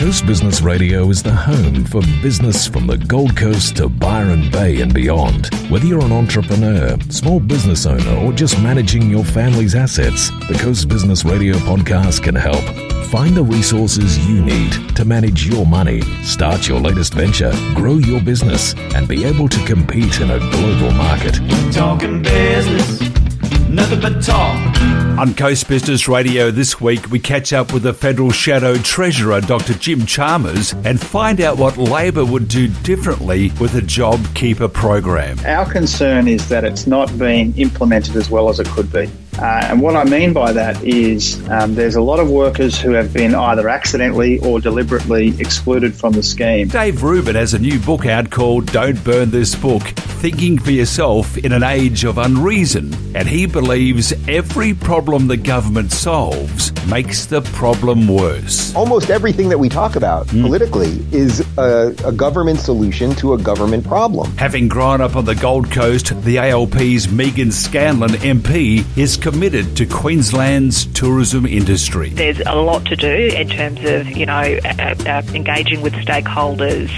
Coast Business Radio is the home for business from the Gold Coast to Byron Bay and beyond. Whether you're an entrepreneur, small business owner, or just managing your family's assets, the Coast Business Radio podcast can help. Find the resources you need to manage your money, start your latest venture, grow your business, and be able to compete in a global market. Talking business, nothing but talk. On Coast Business Radio this week, we catch up with the Federal Shadow Treasurer, Dr. Jim Chalmers, and find out what Labor would do differently with the JobKeeper program. Our concern is that it's not being implemented as well as it could be. And what I mean by that is there's a lot of workers who have been either accidentally or deliberately excluded from the scheme. Dave Rubin has a new book out called Don't Burn This Book, Thinking for Yourself in an Age of Unreason. And he believes every problem the government solves makes the problem worse. Almost everything that we talk about politically is a government solution to a government problem. Having grown up on the Gold Coast, the ALP's Meaghan Scanlon MP is committed to Queensland's tourism industry. There's a lot to do in terms of, engaging with stakeholders,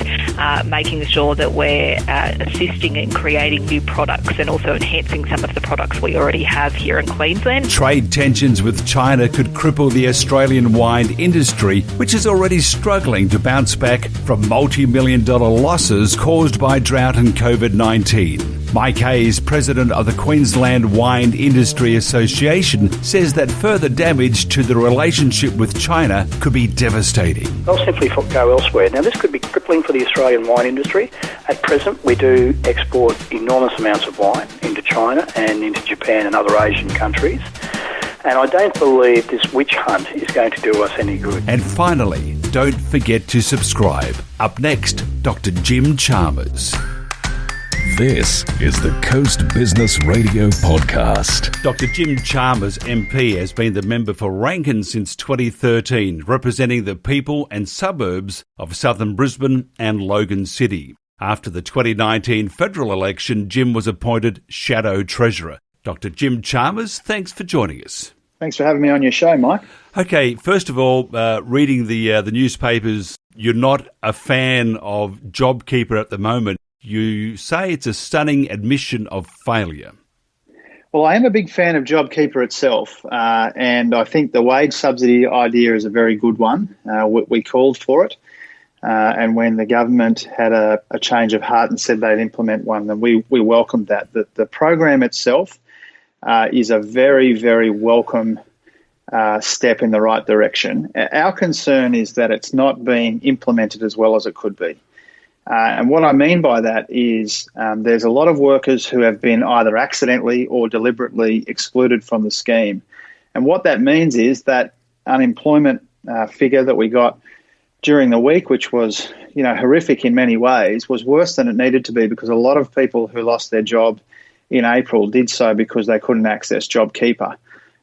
making sure that we're assisting in creating new products and also enhancing some of the products we already have here in Queensland. Trade tensions with China could cripple the Australian wine industry, which is already struggling to bounce back from multi-million-dollar losses caused by drought and COVID-19. Mike Hayes, president of the Queensland Wine Industry Association, says that further damage to the relationship with China could be devastating. They'll simply go elsewhere. Now, this could be crippling for the Australian wine industry. At present, we do export enormous amounts of wine into China and into Japan and other Asian countries. And I don't believe this witch hunt is going to do us any good. And finally, don't forget to subscribe. Up next, Dr. Jim Chalmers. This is the Coast Business Radio podcast. Dr. Jim Chalmers, MP, has been the member for Rankin since 2013, representing the people and suburbs of southern Brisbane and Logan City. After the 2019 federal election, Jim was appointed Shadow Treasurer. Dr. Jim Chalmers, thanks for joining us. Thanks for having me on your show, Mike. Okay, first of all, reading the newspapers, you're not a fan of JobKeeper at the moment. You say it's a stunning admission of failure. Well, I am a big fan of JobKeeper itself, and I think the wage subsidy idea is a very good one. We called for it, and when the government had a change of heart and said they'd implement one, then we welcomed that. The program itself is a very, very welcome step in the right direction. Our concern is that it's not being implemented as well as it could be. And what I mean by that is there's a lot of workers who have been either accidentally or deliberately excluded from the scheme. And what that means is that unemployment figure that we got during the week, which was, horrific in many ways, was worse than it needed to be because a lot of people who lost their job in April did so because they couldn't access JobKeeper.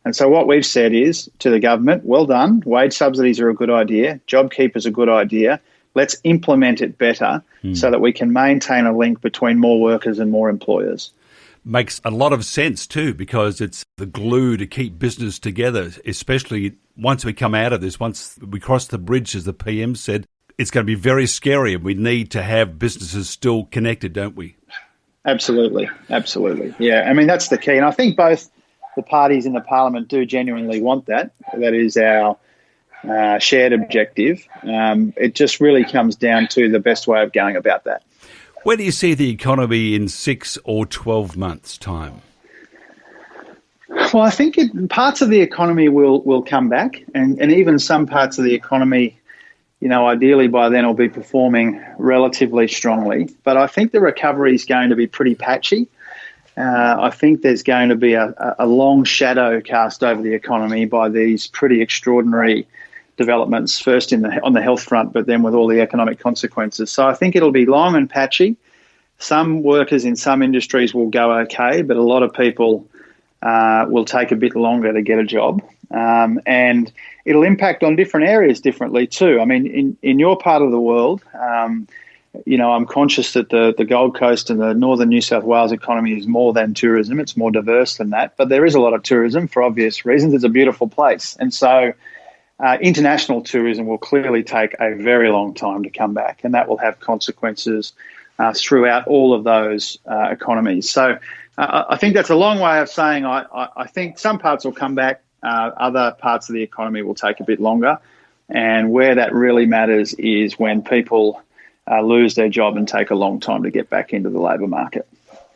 And so what we've said is to the government, well done, wage subsidies are a good idea, JobKeeper is a good idea. Let's implement it better so that we can maintain a link between more workers and more employers. Makes a lot of sense too, because it's the glue to keep business together, especially once we come out of this, once we cross the bridge, as the PM said. It's going to be very scary, and we need to have businesses still connected, don't we? Absolutely. Yeah, I mean, that's the key. And I think both the parties in the parliament do genuinely want that. That is our shared objective. It just really comes down to the best way of going about that. Where do you see the economy in 6 or 12 months' time? Well, I think parts of the economy will come back, and even some parts of the economy, ideally by then will be performing relatively strongly. But I think the recovery is going to be pretty patchy. I think there's going to be a long shadow cast over the economy by these pretty extraordinary developments, first on the health front, but then with all the economic consequences. So I think it'll be long and patchy. Some workers in some industries will go okay, but a lot of people will take a bit longer to get a job. And it'll impact on different areas differently too. I mean, in your part of the world, I'm conscious that the Gold Coast and the northern New South Wales economy is more than tourism. It's more diverse than that. But there is a lot of tourism for obvious reasons. It's a beautiful place. And so International tourism will clearly take a very long time to come back, and that will have consequences throughout all of those economies. So I think that's a long way of saying I think some parts will come back, other parts of the economy will take a bit longer, and where that really matters is when people lose their job and take a long time to get back into the labour market.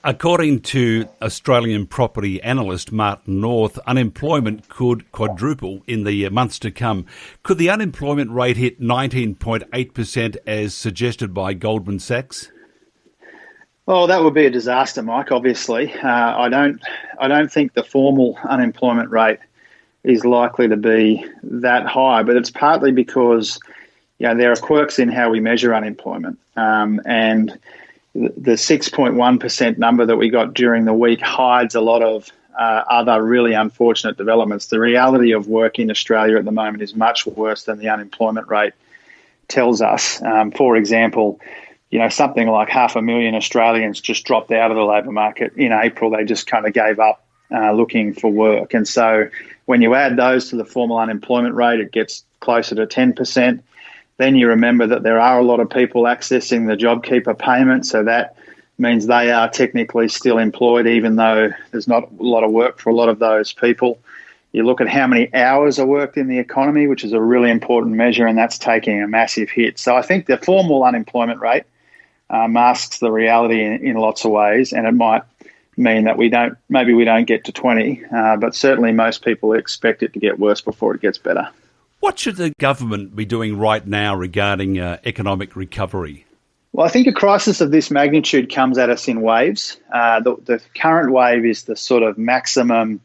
According to Australian property analyst Martin North, unemployment could quadruple in the months to come. Could the unemployment rate hit 19.8% as suggested by Goldman Sachs? Well, that would be a disaster, Mike. Obviously, I don't think the formal unemployment rate is likely to be that high, but it's partly because there are quirks in how we measure unemployment, and the 6.1% number that we got during the week hides a lot of other really unfortunate developments. The reality of work in Australia at the moment is much worse than the unemployment rate tells us. For example, something like 500,000 Australians just dropped out of the labour market in April. They just kind of gave up looking for work. And so when you add those to the formal unemployment rate, it gets closer to 10%. Then you remember that there are a lot of people accessing the JobKeeper payment, so that means they are technically still employed even though there's not a lot of work for a lot of those people. You look at how many hours are worked in the economy, which is a really important measure, and that's taking a massive hit. So I think the formal unemployment rate masks the reality in lots of ways, and it might mean that we don't get to 20, but certainly most people expect it to get worse before it gets better. What should the government be doing right now regarding economic recovery? Well, I think a crisis of this magnitude comes at us in waves. The current wave is the sort of maximum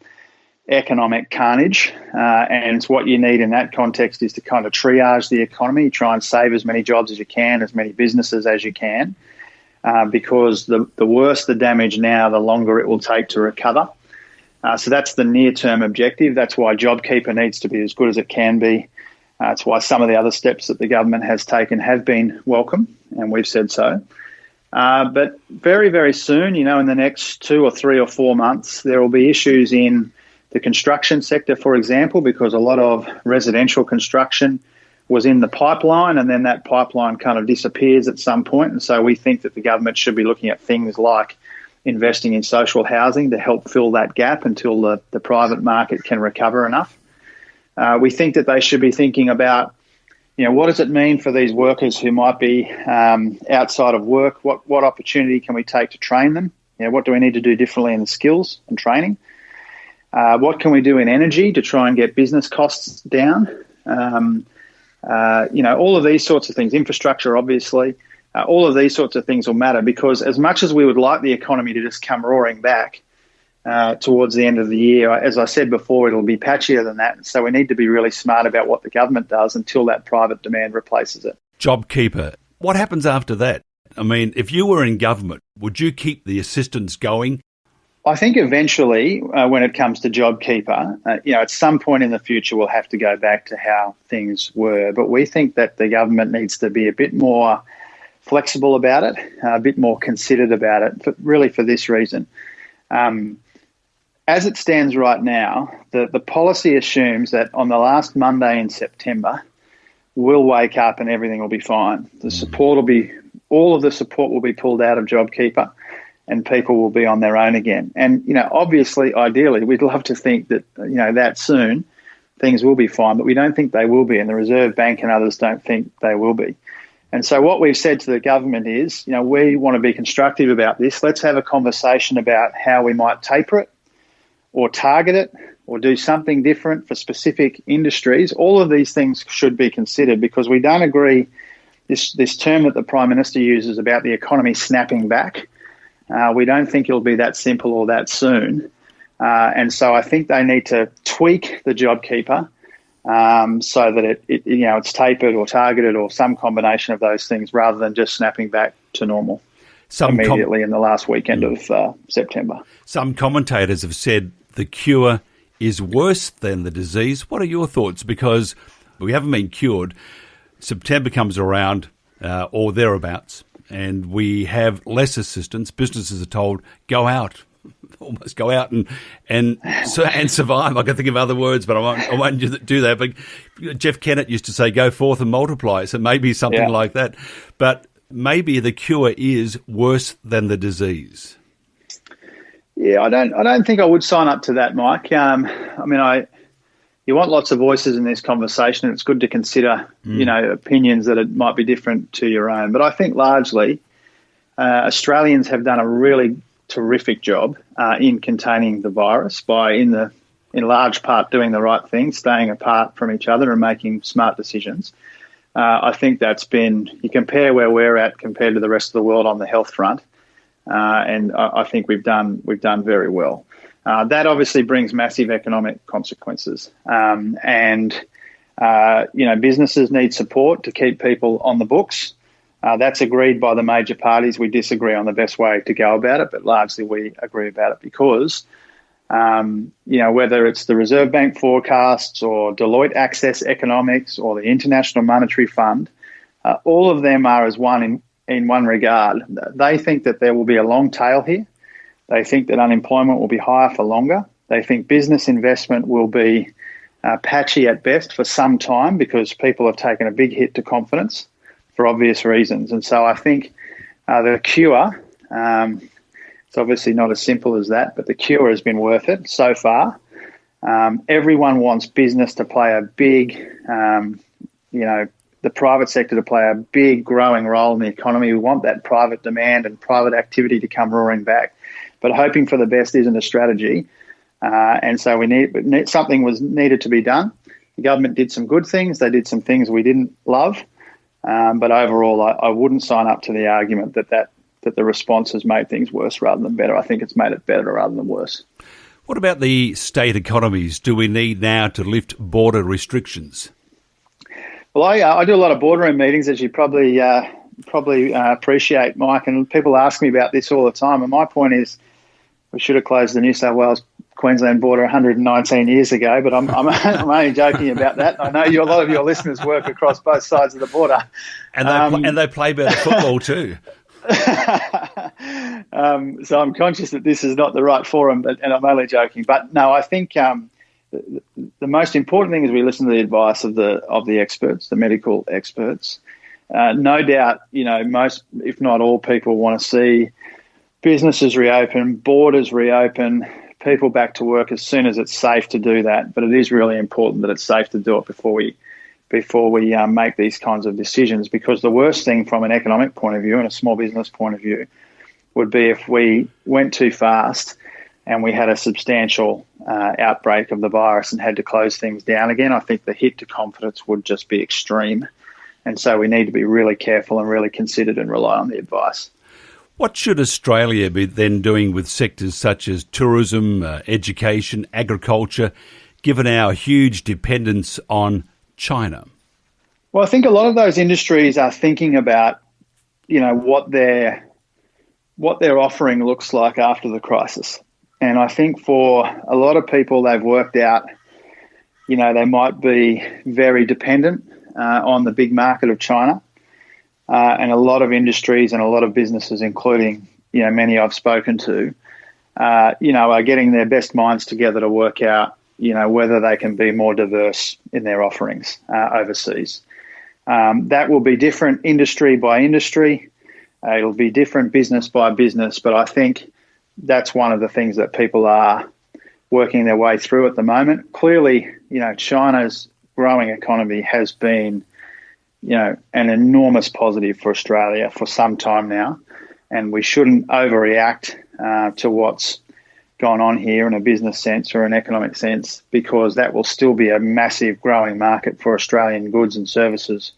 economic carnage, and what you need in that context is to kind of triage the economy, try and save as many jobs as you can, as many businesses as you can, because the worse the damage now, the longer it will take to recover. So that's the near-term objective. That's why JobKeeper needs to be as good as it can be. That's why some of the other steps that the government has taken have been welcome, and we've said so. But very, very soon, in the next 2 or 3 or 4 months, there will be issues in the construction sector, for example, because a lot of residential construction was in the pipeline, and then that pipeline kind of disappears at some point. And so we think that the government should be looking at things like investing in social housing to help fill that gap until the private market can recover enough. We think that they should be thinking about, what does it mean for these workers who might be outside of work? What opportunity can we take to train them? What do we need to do differently in the skills and training? What can we do in energy to try and get business costs down? All of these sorts of things, infrastructure, obviously. All of these sorts of things will matter because as much as we would like the economy to just come roaring back towards the end of the year, as I said before, it'll be patchier than that. So we need to be really smart about what the government does until that private demand replaces it. JobKeeper, what happens after that? I mean, if you were in government, would you keep the assistance going? I think eventually, when it comes to JobKeeper, at some point in the future, we'll have to go back to how things were. But we think that the government needs to be a bit more flexible about it, a bit more considered about it, really for this reason. As it stands right now, the policy assumes that on the last Monday in September, we'll wake up and everything will be fine. All of the support will be pulled out of JobKeeper and people will be on their own again. And, obviously, ideally, we'd love to think that, that soon things will be fine, but we don't think they will be, and the Reserve Bank and others don't think they will be. And so what we've said to the government is, we want to be constructive about this. Let's have a conversation about how we might taper it or target it or do something different for specific industries. All of these things should be considered because we don't agree this term that the Prime Minister uses about the economy snapping back. We don't think it'll be that simple or that soon. And so I think they need to tweak the JobKeeper so that it's tapered or targeted or some combination of those things rather than just snapping back to normal immediately in the last weekend of September. Some commentators have said the cure is worse than the disease. What are your thoughts? Because we haven't been cured. September comes around or thereabouts and we have less assistance. Businesses are told, go out, almost go out and survive. I can think of other words, but I won't do that. But Jeff Kennett used to say, "Go forth and multiply." So maybe something like that. But maybe the cure is worse than the disease. Yeah, I don't think I would sign up to that, Mike. You want lots of voices in this conversation. It's good to consider, opinions that might be different to your own. But I think largely Australians have done a really terrific job in containing the virus by, in large part, doing the right thing, staying apart from each other and making smart decisions. I think that's been, you compare where we're at compared to the rest of the world on the health front, and I think we've done very well. That obviously brings massive economic consequences, businesses need support to keep people on the books. That's agreed by the major parties. We disagree on the best way to go about it, but largely we agree about it because, whether it's the Reserve Bank forecasts or Deloitte Access Economics or the International Monetary Fund, all of them are as one in one regard. They think that there will be a long tail here. They think that unemployment will be higher for longer. They think business investment will be patchy at best for some time because people have taken a big hit to confidence for obvious reasons. And so I think the cure, it's obviously not as simple as that, but the cure has been worth it so far. Everyone wants business to play a big, the private sector to play a big growing role in the economy. We want that private demand and private activity to come roaring back. But hoping for the best isn't a strategy. And so something was needed to be done. The government did some good things. They did some things we didn't love. But overall, I wouldn't sign up to the argument that the response has made things worse rather than better. I think it's made it better rather than worse. What about the state economies? Do we need now to lift border restrictions? Well, I do a lot of boardroom meetings, as you probably appreciate, Mike, and people ask me about this all the time. And my point is, we should have closed the New South Wales-Queensland border 119 years ago, but I'm only joking about that. I know a lot of your listeners work across both sides of the border. And they play better football too. So I'm conscious that this is not the right forum, and I'm only joking. But no, I think the most important thing is we listen to the advice of the experts, the medical experts. No doubt, most, if not all, people want to see businesses reopen, borders reopen, people back to work as soon as it's safe to do that. But it is really important that it's safe to do it before we make these kinds of decisions, because the worst thing from an economic point of view and a small business point of view would be if we went too fast and we had a substantial outbreak of the virus and had to close things down again. I think the hit to confidence would just be extreme. And so we need to be really careful and really considered and rely on the advice. What should Australia be then doing with sectors such as tourism, education, agriculture, given our huge dependence on China? Well, I think a lot of those industries are thinking about, what their offering looks like after the crisis. And I think for a lot of people, they've worked out, they might be very dependent on the big market of China. And a lot of industries and a lot of businesses, including, many I've spoken to, are getting their best minds together to work out, whether they can be more diverse in their offerings overseas. That will be different industry by industry. It'll be different business by business. But I think that's one of the things that people are working their way through at the moment. Clearly, China's growing economy has been an enormous positive for Australia for some time now, and we shouldn't overreact to what's gone on here in a business sense or an economic sense, because that will still be a massive growing market for Australian goods and services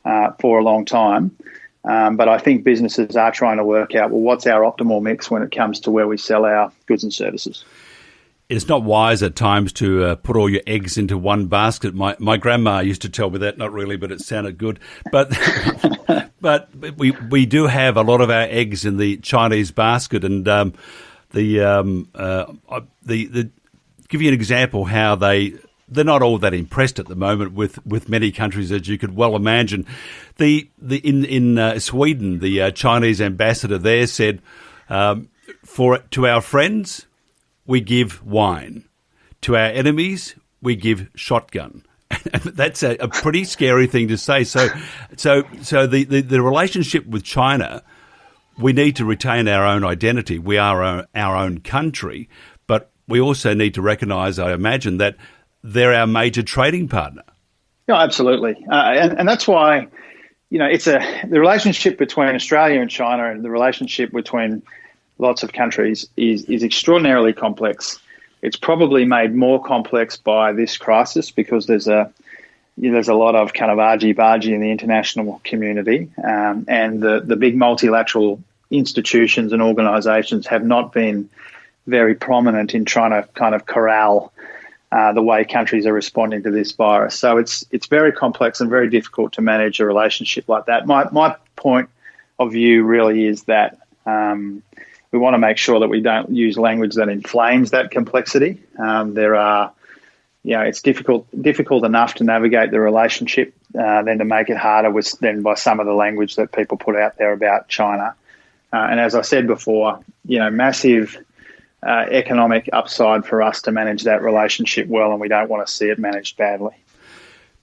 for a long time. But I think businesses are trying to work out, what's our optimal mix when it comes to where we sell our goods and services. It's not wise at times to put all your eggs into one basket. My grandma used to tell me that, not really, but it sounded good. But but we do have a lot of our eggs in the Chinese basket, and the give you an example how they're not all that impressed at the moment with many countries, as you could well imagine. In Sweden, the Chinese ambassador there said, to our friends, we give wine. To our enemies, we give shotgun. That's a pretty scary thing to say. So the relationship with China, we need to retain our own identity. We are our own country, but we also need to recognise, I imagine, that they're our major trading partner. Yeah, absolutely. And that's why, the relationship between Australia and China and the relationship between lots of countries is extraordinarily complex. It's probably made more complex by this crisis because there's a lot of kind of argy-bargy in the international community, and the big multilateral institutions and organisations have not been very prominent in trying to kind of corral the way countries are responding to this virus. So it's very complex and very difficult to manage a relationship like that. My point of view really is that we want to make sure that we don't use language that inflames that complexity. It's difficult enough to navigate the relationship, than to make it harder by some of the language that people put out there about China. And as I said before, massive economic upside for us to manage that relationship well, and we don't want to see it managed badly.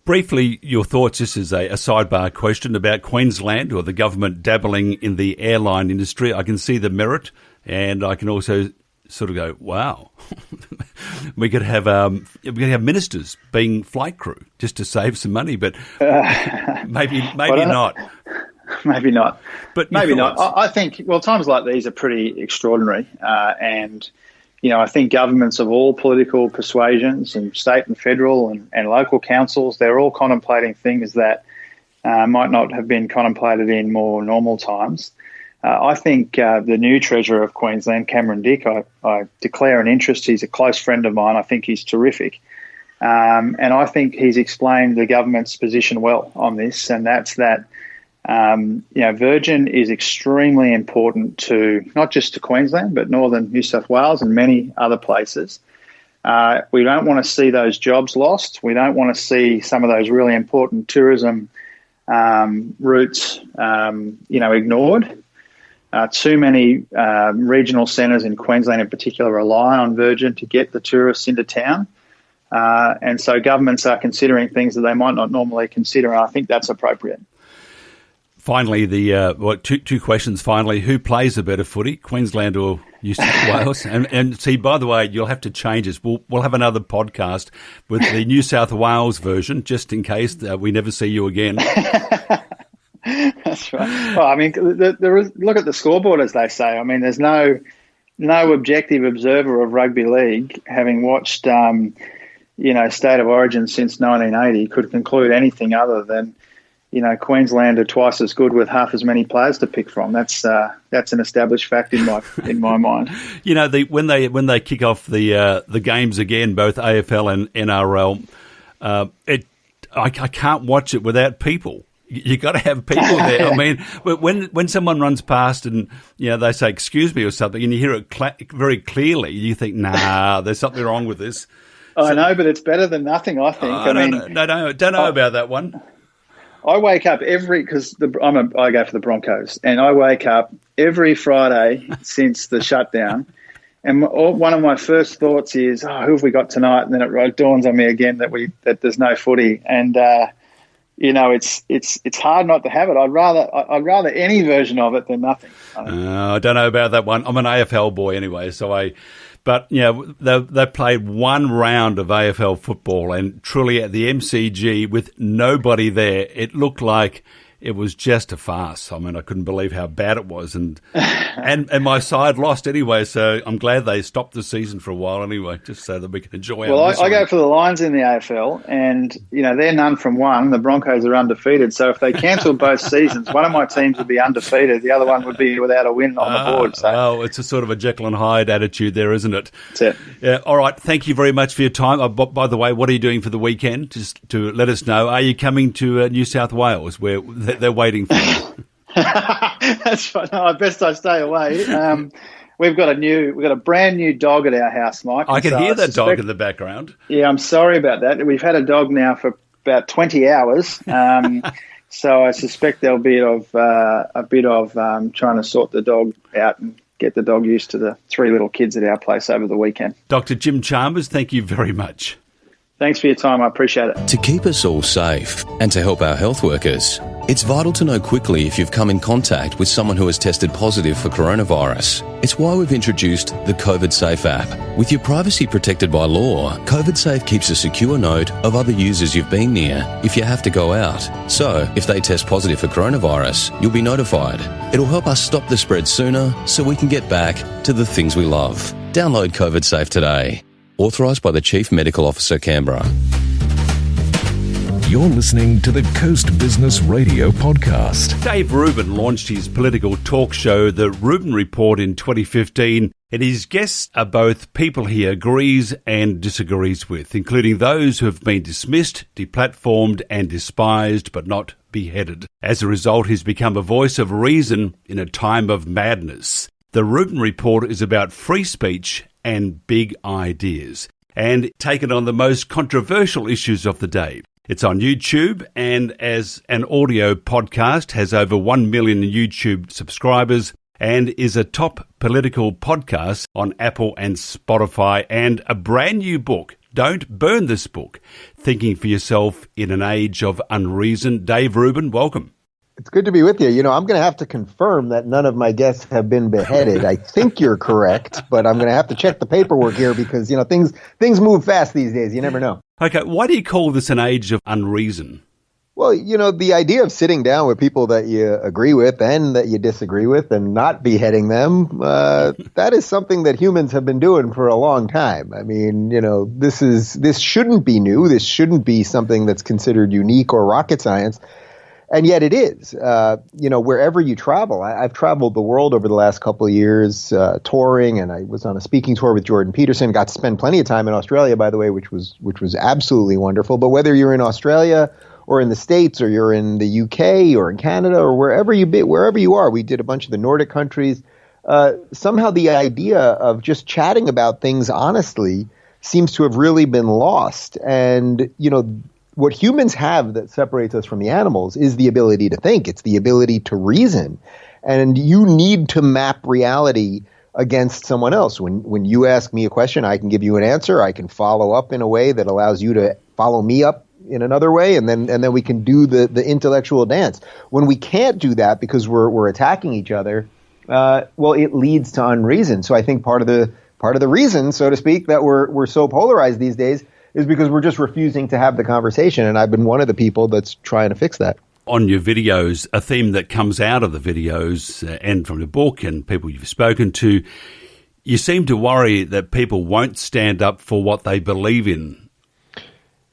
Briefly, your thoughts, this is a sidebar question about Queensland or the government dabbling in the airline industry. I can see the merit, and I can also sort of go, wow, we could have ministers being flight crew just to save some money, but maybe not. Maybe not. But maybe not. I think, times like these are pretty extraordinary. And I think governments of all political persuasions and state and federal and local councils, they're all contemplating things that might not have been contemplated in more normal times. I think the new Treasurer of Queensland, Cameron Dick, I declare an interest. He's a close friend of mine. I think he's terrific. And I think he's explained the government's position well on this, and that's that Virgin is extremely important to not just to Queensland, but northern New South Wales and many other places. We don't want to see those jobs lost. We don't want to see some of those really important tourism routes, ignored. Too many regional centres in Queensland in particular rely on Virgin to get the tourists into town. And so governments are considering things that they might not normally consider, and I think that's appropriate. Finally, two questions. Finally, who plays a better footy, Queensland or New South Wales? And see, by the way, you'll have to change this. We'll have another podcast with the New South Wales version, just in case we never see you again. That's right. Well, I mean, look at the scoreboard, as they say. I mean, there's no objective observer of rugby league, having watched State of Origin since 1980, could conclude anything other than Queensland are twice as good with half as many players to pick from. That's an established fact in my mind. When they kick off the games again, both AFL and NRL, I can't watch it without people. You got to have people there. I mean, when someone runs past and they say "excuse me" or something, and you hear it very clearly, you think, "Nah, there's something wrong with this." I know, but it's better than nothing. I think. Don't know about that one. I wake up because I go for the Broncos, and I wake up every Friday since the shutdown, and one of my first thoughts is, "Oh, who have we got tonight?" And then it dawns on me again that there's no footy, and it's hard not to have it. I'd rather any version of it than nothing. I don't know about that one. I'm an AFL boy anyway, But they played one round of AFL football, and truly at the MCG with nobody there, it looked like it was just a farce. I mean, I couldn't believe how bad it was, and my side lost anyway. So I'm glad they stopped the season for a while anyway, just so that we can enjoy. Well, I go for the Lions in the AFL, and they're none from one. The Broncos are undefeated. So if they cancelled both seasons, one of my teams would be undefeated, the other one would be without a win on the board. So it's a sort of a Jekyll and Hyde attitude there, isn't it? That's it. Yeah. All right. Thank you very much for your time. By the way, what are you doing for the weekend? Just to let us know. Are you coming to New South Wales, where they're waiting for you? That's right. No, best I stay away. We've got a brand new dog at our house, Mike. I can hear that dog in the background. Yeah, I'm sorry about that. We've had a dog now for about 20 hours. So I suspect there'll be a bit of trying to sort the dog out and get the dog used to the 3 little kids at our place over the weekend. Dr. Jim Chalmers, thank you very much. Thanks for your time. I appreciate it. To keep us all safe and to help our health workers, it's vital to know quickly if you've come in contact with someone who has tested positive for coronavirus. It's why we've introduced the COVID Safe app. With your privacy protected by law, COVID Safe keeps a secure note of other users you've been near if you have to go out. So, if they test positive for coronavirus, you'll be notified. It'll help us stop the spread sooner so we can get back to the things we love. Download COVID Safe today. Authorised by the Chief Medical Officer, Canberra. You're listening to the Coast Business Radio podcast. Dave Rubin launched his political talk show, The Rubin Report, in 2015, and his guests are both people he agrees and disagrees with, including those who have been dismissed, deplatformed and despised, but not beheaded. As a result, he's become a voice of reason in a time of madness. The Rubin Report is about free speech and big ideas, and taken on the most controversial issues of the day. It's on YouTube, and as an audio podcast, has over 1 million YouTube subscribers, and is a top political podcast on Apple and Spotify, and a brand new book. Don't burn this book. Thinking for Yourself in an Age of Unreason. Dave Rubin, welcome. It's good to be with you. You know, I'm going to have to confirm that none of my guests have been beheaded. I think you're correct, but I'm going to have to check the paperwork here because, you know, things move fast these days. You never know. Okay, why do you call this an age of unreason? Well, you know, the idea of sitting down with people that you agree with and that you disagree with and not beheading them, that is something that humans have been doing for a long time. I mean, you know, this shouldn't be new. This shouldn't be something that's considered unique or rocket science. And yet it is. You know, wherever you travel, I've traveled the world over the last couple of years touring, and I was on a speaking tour with Jordan Peterson. Got to spend plenty of time in Australia, by the way, which was absolutely wonderful. But whether you're in Australia or in the States or you're in the UK or in Canada or wherever you are, we did a bunch of the Nordic countries. Somehow the idea of just chatting about things honestly seems to have really been lost. And, you know, what humans have that separates us from the animals is the ability to think. It's the ability to reason. And you need to map reality against someone else. When you ask me a question, I can give you an answer. I can follow up in a way that allows you to follow me up in another way, and then we can do the intellectual dance. When we can't do that because we're attacking each other, well, it leads to unreason. So I think part of the reason, so to speak, that we're so polarized these days is because we're just refusing to have the conversation. And I've been one of the people that's trying to fix that. On your videos, a theme that comes out of the videos and from the book and people you've spoken to, you seem to worry that people won't stand up for what they believe in.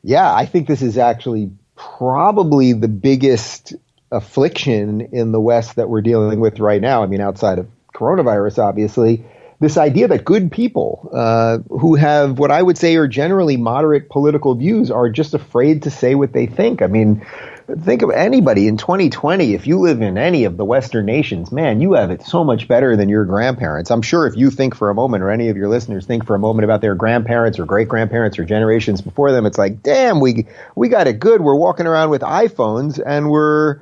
Yeah, I think this is actually probably the biggest affliction in the West that we're dealing with right now. I mean, outside of coronavirus, obviously. This idea that good people who have what I would say are generally moderate political views are just afraid to say what they think. I mean, think of anybody in 2020. If you live in any of the Western nations, man, you have it so much better than your grandparents. I'm sure if you think for a moment, or any of your listeners think for a moment about their grandparents or great-grandparents or generations before them, it's like, damn, we got it good. We're walking around with iPhones and we're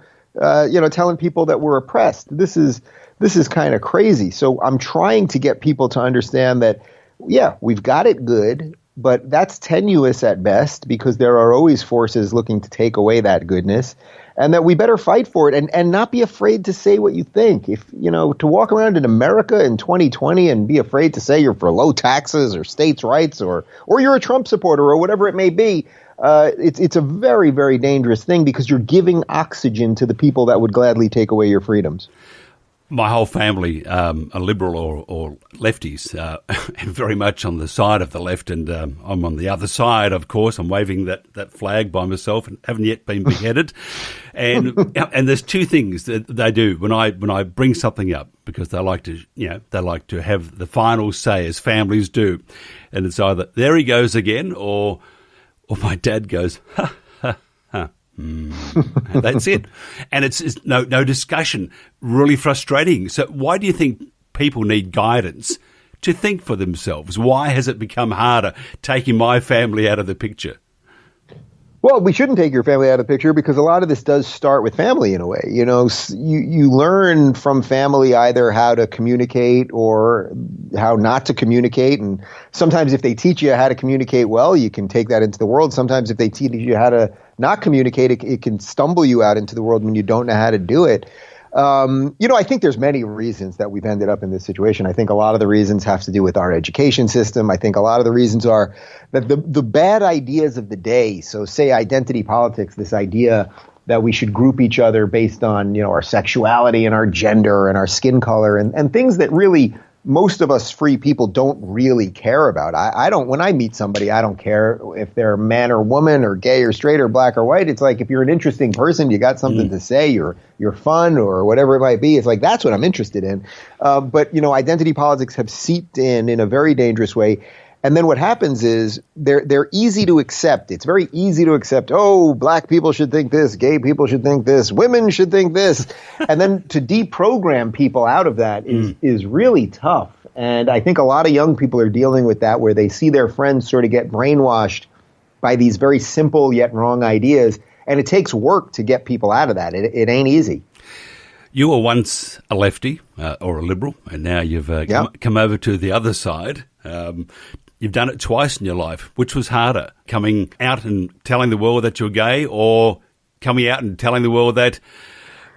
telling people that we're oppressed. This is kind of crazy. So I'm trying to get people to understand that, yeah, we've got it good, but that's tenuous at best because there are always forces looking to take away that goodness, and that we better fight for it and not be afraid to say what you think. If, you know, to walk around in America in 2020 and be afraid to say you're for low taxes or states' rights or you're a Trump supporter or whatever it may be, it's a very, very dangerous thing because you're giving oxygen to the people that would gladly take away your freedoms. My whole family are liberal or lefties, and very much on the side of the left, and I'm on the other side, of course. I'm waving that flag by myself and haven't yet been beheaded. And there's two things that they do when I bring something up, because they like to have the final say, as families do. And it's either, there he goes again, or my dad goes, ha, ha, ha. And that's it. And it's no discussion. Really frustrating. So why do you think people need guidance to think for themselves? Why has it become harder, taking my family out of the picture? Well, we shouldn't take your family out of the picture because a lot of this does start with family in a way. You know, you learn from family either how to communicate or how not to communicate. And sometimes if they teach you how to communicate well, you can take that into the world. Sometimes if they teach you how to not communicate, it can stumble you out into the world when you don't know how to do it. I think there's many reasons that we've ended up in this situation. I think a lot of the reasons have to do with our education system. I think a lot of the reasons are that the bad ideas of the day, so say identity politics, this idea that we should group each other based on, our sexuality and our gender and our skin color and things that really most of us free people don't really care about. I don't, when I meet somebody, I don't care if they're man or woman or gay or straight or black or white. It's like, if you're an interesting person, you got something to say, you're fun or whatever it might be. It's like, that's what I'm interested in. But identity politics have seeped in a very dangerous way. And then what happens is they're easy to accept. It's very easy to accept, black people should think this, gay people should think this, women should think this. And then to deprogram people out of that is really tough. And I think a lot of young people are dealing with that, where they see their friends sort of get brainwashed by these very simple yet wrong ideas. And it takes work to get people out of that. It ain't easy. You were once a lefty or a liberal, and now you've come over to the other side. You've done it twice in your life. Which was harder, coming out and telling the world that you're gay, or coming out and telling the world that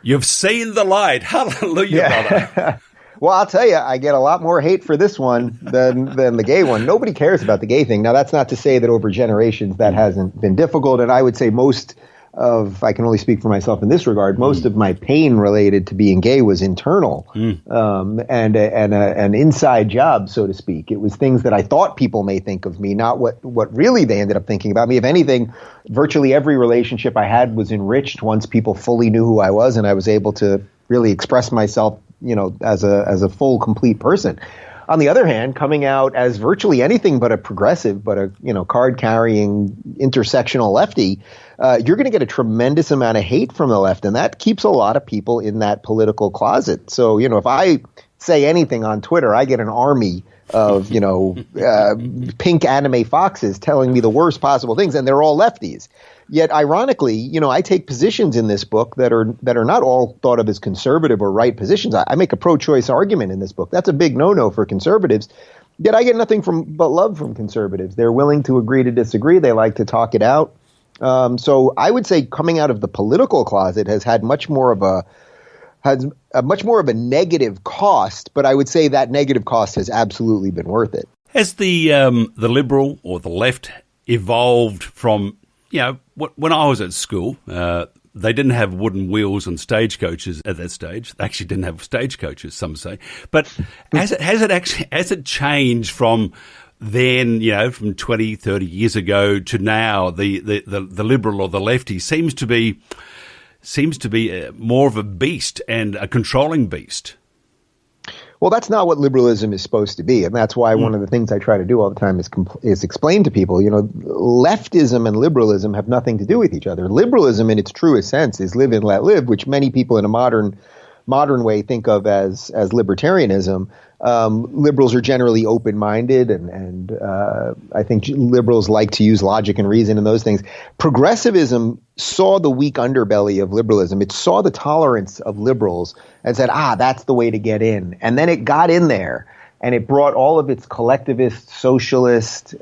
you've seen the light? Hallelujah, brother. Well, I'll tell you, I get a lot more hate for this one than the gay one. Nobody cares about the gay thing. Now, that's not to say that over generations that hasn't been difficult. And I would say I can only speak for myself in this regard, most of my pain related to being gay was internal and an inside job, so to speak. It was things that I thought people may think of me, not what really they ended up thinking about me. If anything, virtually every relationship I had was enriched once people fully knew who I was and I was able to really express myself, as a full, complete person. On the other hand, coming out as virtually anything but a progressive, but a card-carrying intersectional lefty, you're going to get a tremendous amount of hate from the left, and that keeps a lot of people in that political closet. So, if I say anything on Twitter, I get an army of, pink anime foxes telling me the worst possible things, and they're all lefties. Yet, ironically, I take positions in this book that are not all thought of as conservative or right positions. I make a pro-choice argument in this book. That's a big no-no for conservatives. Yet I get nothing but love from conservatives. They're willing to agree to disagree. They like to talk it out. So I would say coming out of the political closet has had much more of a negative cost. But I would say that negative cost has absolutely been worth it. Has the liberal or the left evolved from? When I was at school, they didn't have wooden wheels and stagecoaches at that stage. They actually didn't have stagecoaches, some say. But has it changed from then, from 20, 30 years ago to now? The liberal or the lefty seems to be more of a beast and a controlling beast. Well, that's not what liberalism is supposed to be. And that's why one of the things I try to do all the time is explain to people, leftism and liberalism have nothing to do with each other. Liberalism in its truest sense is live and let live, which many people in a modern way think of as libertarianism. Liberals are generally open-minded, and I think liberals like to use logic and reason and those things. Progressivism saw the weak underbelly of liberalism. It saw the tolerance of liberals and said, that's the way to get in. And then it got in there, and it brought all of its collectivist, socialist,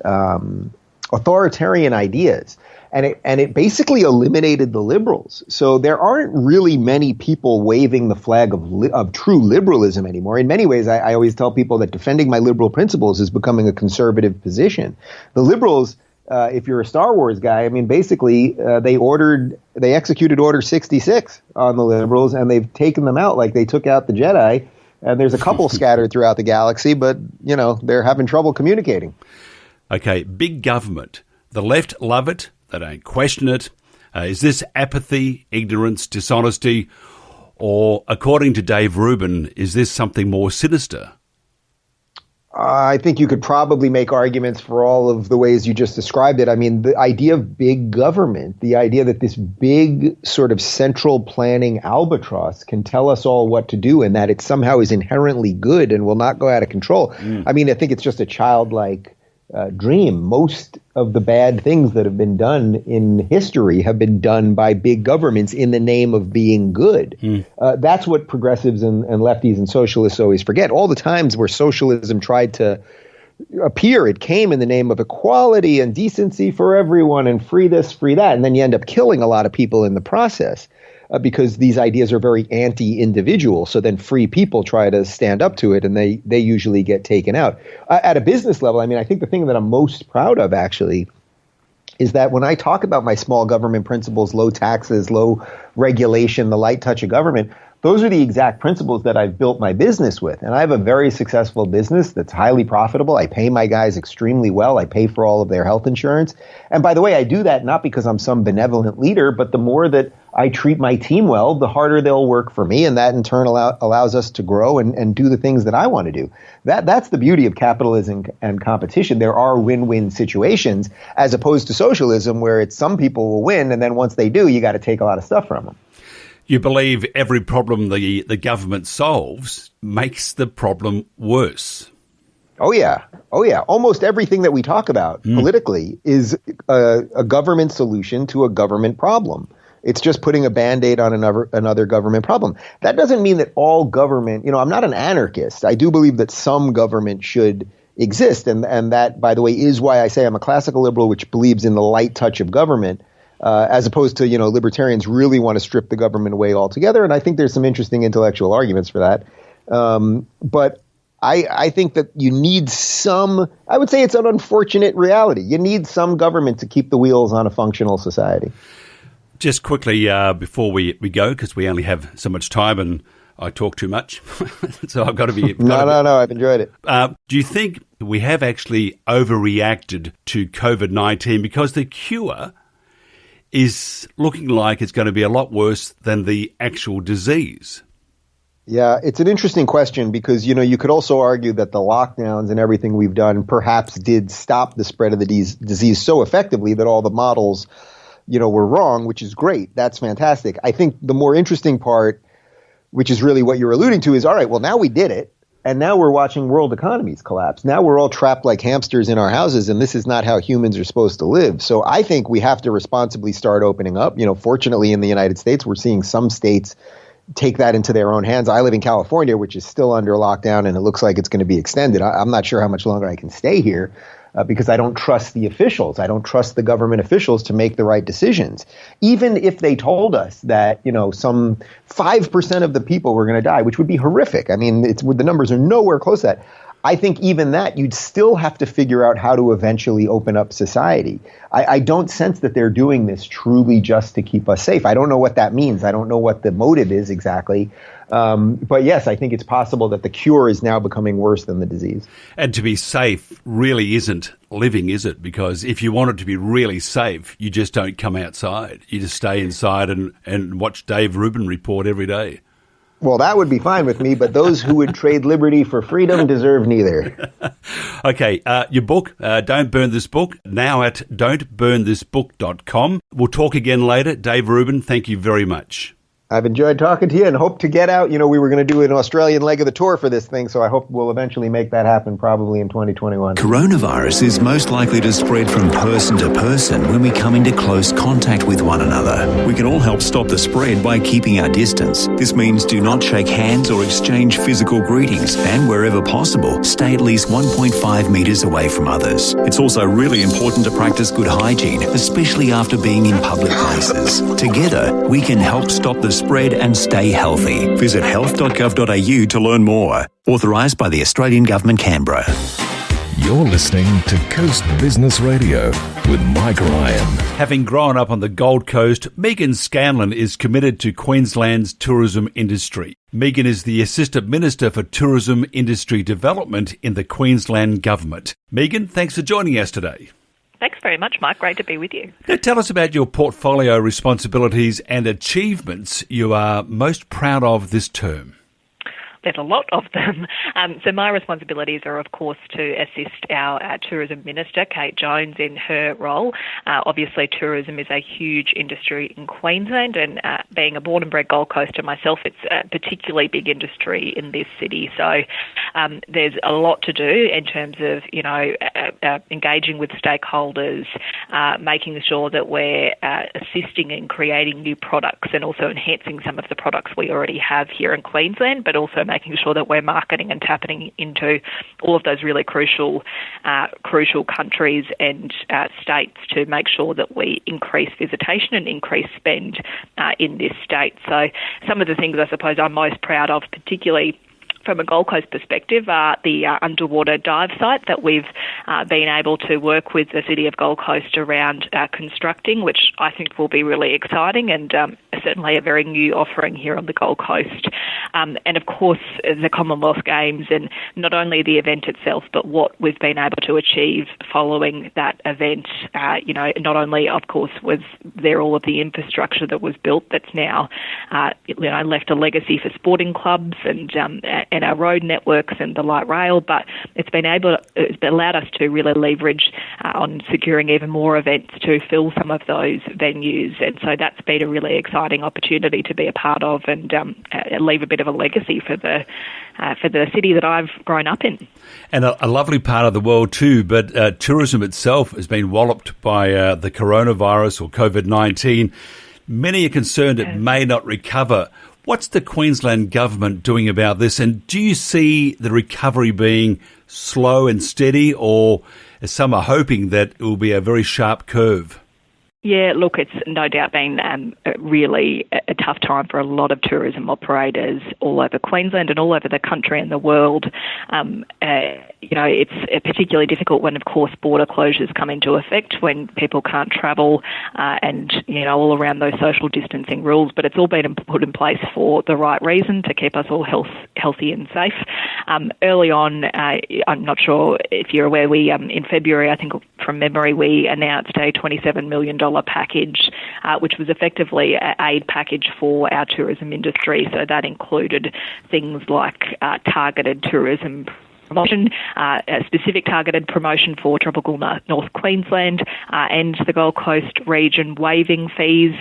authoritarian ideas. And it basically eliminated the liberals. So there aren't really many people waving the flag of true liberalism anymore. In many ways, I always tell people that defending my liberal principles is becoming a conservative position. The liberals, if you're a Star Wars guy, basically they executed Order 66 on the liberals, and they've taken them out like they took out the Jedi. And there's a couple scattered throughout the galaxy, but they're having trouble communicating. Okay, big government. The left love it. They don't question it. Is this apathy, ignorance, dishonesty, or, according to Dave Rubin, is this something more sinister? I think you could probably make arguments for all of the ways you just described it. The idea of big government, the idea that this big sort of central planning albatross can tell us all what to do and that it somehow is inherently good and will not go out of control. I think it's just a childlike dream. Most of the bad things that have been done in history have been done by big governments in the name of being good. That's what progressives and lefties and socialists always forget. All the times where socialism tried to appear, it came in the name of equality and decency for everyone and free this, free that. And then you end up killing a lot of people in the process because these ideas are very anti-individual. So then free people try to stand up to it and they usually get taken out. At a business level, I mean, I think the thing that I'm most proud of actually is that when I talk about my small government principles, low taxes, low regulation, the light touch of government, those are the exact principles that I've built my business with. And I have a very successful business that's highly profitable. I pay my guys extremely well. I pay for all of their health insurance. And by the way, I do that not because I'm some benevolent leader, but the more that I treat my team well, the harder they'll work for me. And that in turn allows us to grow and do the things that I want to do. That's the beauty of capitalism and competition. There are win-win situations as opposed to socialism where it's some people will win. And then once they do, you got to take a lot of stuff from them. You believe every problem the government solves makes the problem worse. Oh, yeah. Almost everything that we talk about politically is a government solution to a government problem. It's just putting a Band-Aid on another government problem. That doesn't mean that all government, I'm not an anarchist. I do believe that some government should exist. And that, by the way, is why I say I'm a classical liberal, which believes in the light touch of government. As opposed to, libertarians really want to strip the government away altogether. And I think there's some interesting intellectual arguments for that. But I think that you need I would say it's an unfortunate reality. You need some government to keep the wheels on a functional society. Just quickly before we go, because we only have so much time and I talk too much. So I've got to be... No, I've enjoyed it. Do you think we have actually overreacted to COVID-19 because the cure is looking like it's going to be a lot worse than the actual disease? Yeah, it's an interesting question because, you could also argue that the lockdowns and everything we've done perhaps did stop the spread of the disease so effectively that all the models, were wrong, which is great. That's fantastic. I think the more interesting part, which is really what you're alluding to, is, all right, well, now we did it. And now we're watching world economies collapse. Now we're all trapped like hamsters in our houses, and this is not how humans are supposed to live. So I think we have to responsibly start opening up. Fortunately, in the United States, we're seeing some states take that into their own hands. I live in California, which is still under lockdown, and it looks like it's going to be extended. I'm not sure how much longer I can stay here because I don't trust the officials. I don't trust the government officials to make the right decisions. Even if they told us that, some 5% of the people were going to die, which would be horrific. I mean, the numbers are nowhere close to that. I think even that, you'd still have to figure out how to eventually open up society. I don't sense that they're doing this truly just to keep us safe. I don't know what that means. I don't know what the motive is exactly. But yes, I think it's possible that the cure is now becoming worse than the disease. And to be safe really isn't living, is it? Because if you want it to be really safe, you just don't come outside. You just stay inside and watch Dave Rubin report every day. Well, that would be fine with me, but those who would trade liberty for freedom deserve neither. Okay, your book, Don't Burn This Book, now at don'tburnthisbook.com. We'll talk again later. Dave Rubin, thank you very much. I've enjoyed talking to you and hope to get out. We were going to do an Australian leg of the tour for this thing, so I hope we'll eventually make that happen probably in 2021. Coronavirus is most likely to spread from person to person when we come into close contact with one another. We can all help stop the spread by keeping our distance. This means do not shake hands or exchange physical greetings, and wherever possible, stay at least 1.5 metres away from others. It's also really important to practice good hygiene, especially after being in public places. Together, we can help stop the spread and stay healthy. Visit health.gov.au to learn more. Authorised by the Australian Government, Canberra. You're listening to Coast Business Radio with Mike Ryan. Having grown up on the Gold Coast, Meaghan Scanlon is committed to Queensland's tourism industry. Meaghan is the Assistant Minister for Tourism Industry Development in the Queensland Government. Meaghan, thanks for joining us today. Thanks very much, Mike. Great to be with you. Now, tell us about your portfolio responsibilities and achievements you are most proud of this term. there's a lot of them. So my responsibilities are, of course, to assist our tourism minister, Kate Jones, in her role. Obviously, tourism is a huge industry in Queensland, and being a born and bred Gold Coaster myself, it's a particularly big industry in this city. So there's a lot to do in terms of, engaging with stakeholders, making sure that we're assisting in creating new products and also enhancing some of the products we already have here in Queensland, but also making sure that we're marketing and tapping into all of those really crucial countries and states to make sure that we increase visitation and increase spend in this state. So some of the things I suppose I'm most proud of, particularly from a Gold Coast perspective, are the underwater dive site that we've been able to work with the City of Gold Coast around constructing, which I think will be really exciting and certainly a very new offering here on the Gold Coast. And of course, the Commonwealth Games, and not only the event itself, but what we've been able to achieve following that event. Not only, of course, was there all of the infrastructure that was built that's now, left a legacy for sporting clubs and our road networks and the light rail, but it's allowed us to really leverage on securing even more events to fill some of those venues, and so that's been a really exciting opportunity to be a part of and leave a bit of a legacy for the city that I've grown up in. And a lovely part of the world too, but tourism itself has been walloped by the coronavirus or COVID-19. Many are concerned it may not recover. What's the Queensland government doing about this? And do you see the recovery being slow and steady, or as some are hoping that it will be a very sharp curve? Yeah, look, it's no doubt been really a tough time for a lot of tourism operators all over Queensland and all over the country and the world. It's particularly difficult when, of course, border closures come into effect, when people can't travel and, all around those social distancing rules. But it's all been put in place for the right reason, to keep us all healthy and safe. Early on, I'm not sure if you're aware, we in February, I think from memory, we announced a $27 million package, which was effectively an aid package for our tourism industry. So that included things like targeted tourism promotion, a specific targeted promotion for tropical North Queensland and the Gold Coast region, waiving fees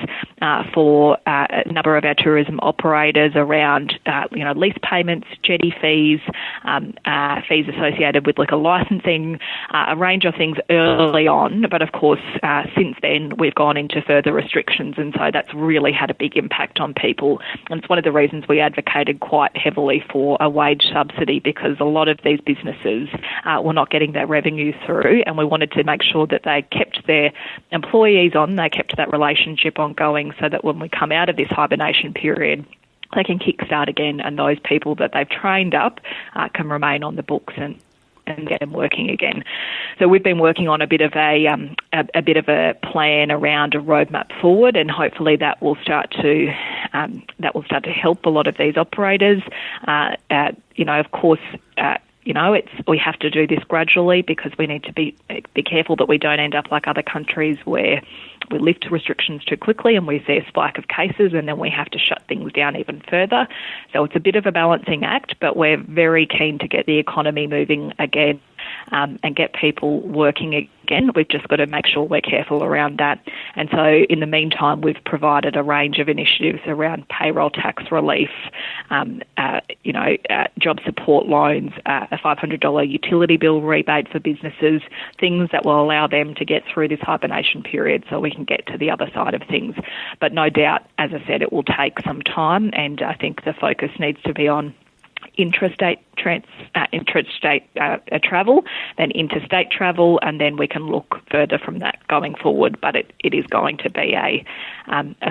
for a number of our tourism operators around, lease payments, jetty fees, fees associated with liquor licensing, a range of things early on. But of course, since then, we've gone into further restrictions, and so that's really had a big impact on people. And it's one of the reasons we advocated quite heavily for a wage subsidy, because a lot of these businesses were not getting their revenue through, and we wanted to make sure that they kept their employees on, they kept that relationship ongoing, so that when we come out of this hibernation period, they can kickstart again, and those people that they've trained up can remain on the books and get them working again. So we've been working on a bit of a plan around a roadmap forward, and hopefully that will start to help a lot of these operators. Of course. We have to do this gradually, because we need to be careful that we don't end up like other countries where we lift restrictions too quickly and we see a spike of cases and then we have to shut things down even further. So it's a bit of a balancing act, but we're very keen to get the economy moving again and get people working again. We've just got to make sure we're careful around that. And so in the meantime, we've provided a range of initiatives around payroll tax relief, job support loans, a $500 utility bill rebate for businesses, things that will allow them to get through this hibernation period so we can get to the other side of things. But no doubt, as I said, it will take some time, and I think the focus needs to be on intrastate travel, then interstate travel, and then we can look further from that going forward. But it is going to be a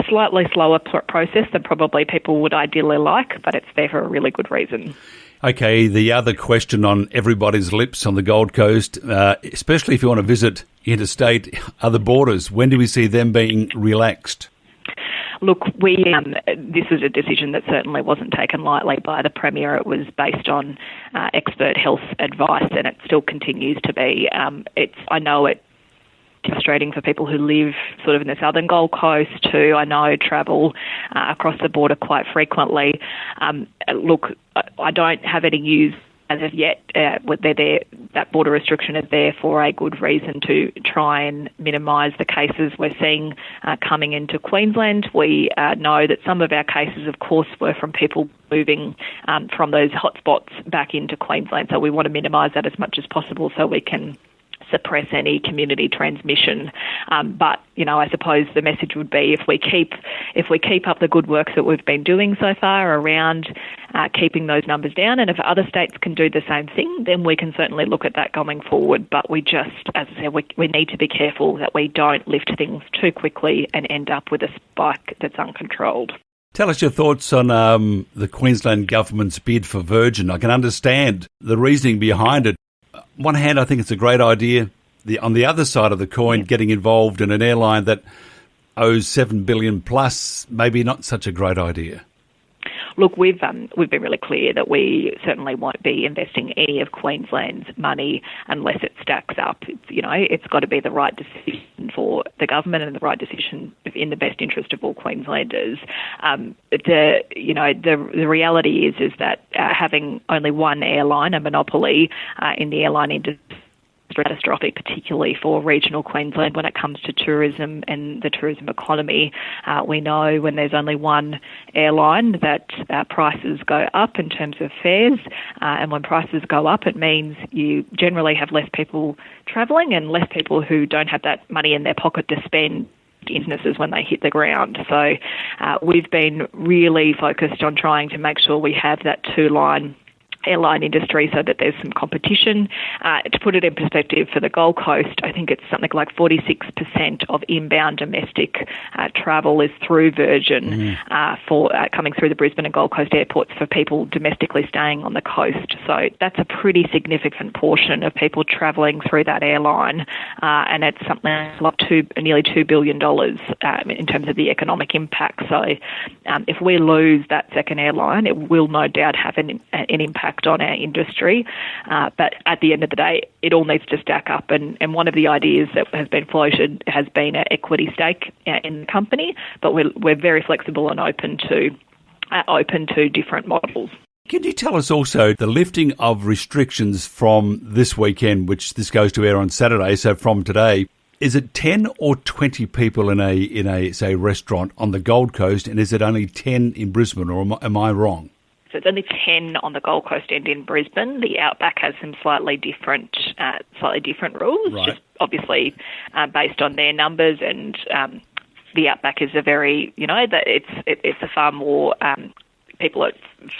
slightly slower process than probably people would ideally like, but it's there for a really good reason. Okay, the other question on everybody's lips on the Gold Coast, especially if you want to visit interstate, other borders, when do we see them being relaxed? Look, this is a decision that certainly wasn't taken lightly by the Premier. It was based on expert health advice, and it still continues to be. I know it frustrating for people who live sort of in the southern Gold Coast who I know travel across the border quite frequently. Look, I don't have any news as of yet. They're there, that border restriction is there for a good reason, to try and minimise the cases we're seeing coming into Queensland. We know that some of our cases, of course, were from people moving from those hotspots back into Queensland. So we want to minimise that as much as possible so we can suppress any community transmission. But, you know, I suppose the message would be if we keep up the good work that we've been doing so far around keeping those numbers down, and if other states can do the same thing, then we can certainly look at that going forward. But we just, as I said, we need to be careful that we don't lift things too quickly and end up with a spike that's uncontrolled. Tell us your thoughts on the Queensland government's bid for Virgin. I can understand the reasoning behind it. On one hand, I think it's a great idea. On the other side of the coin, getting involved in an airline that owes $7 billion plus, maybe not such a great idea. Look, we've been really clear that we certainly won't be investing any of Queensland's money unless it stacks up. It's got to be the right decision for the government and the right decision in the best interest of all Queenslanders. The reality is that having only one airline, a monopoly in the airline industry, catastrophic, particularly for regional Queensland when it comes to tourism and the tourism economy. We know when there's only one airline that prices go up in terms of fares, and when prices go up, it means you generally have less people travelling and less people who don't have that money in their pocket to spend businesses when they hit the ground. So we've been really focused on trying to make sure we have that two-line airline industry so that there's some competition. To put it in perspective, for the Gold Coast, I think it's something like 46% of inbound domestic travel is through Virgin for coming through the Brisbane and Gold Coast airports for people domestically staying on the coast. So that's a pretty significant portion of people travelling through that airline, and it's something like nearly $2 billion in terms of the economic impact. So if we lose that second airline, it will no doubt have an impact on our industry, but at the end of the day, it all needs to stack up. And one of the ideas that has been floated has been an equity stake in the company, but we're very flexible and open to different models. Can you tell us also the lifting of restrictions from this weekend, which this goes to air on Saturday, so from today? Is it 10 or 20 people in a say restaurant on the Gold Coast, and is it only 10 in Brisbane, or am I wrong? So it's only 10 on the Gold Coast and in Brisbane. The Outback has some slightly different rules, right, just obviously based on their numbers. And the Outback is a very, it's a far more people are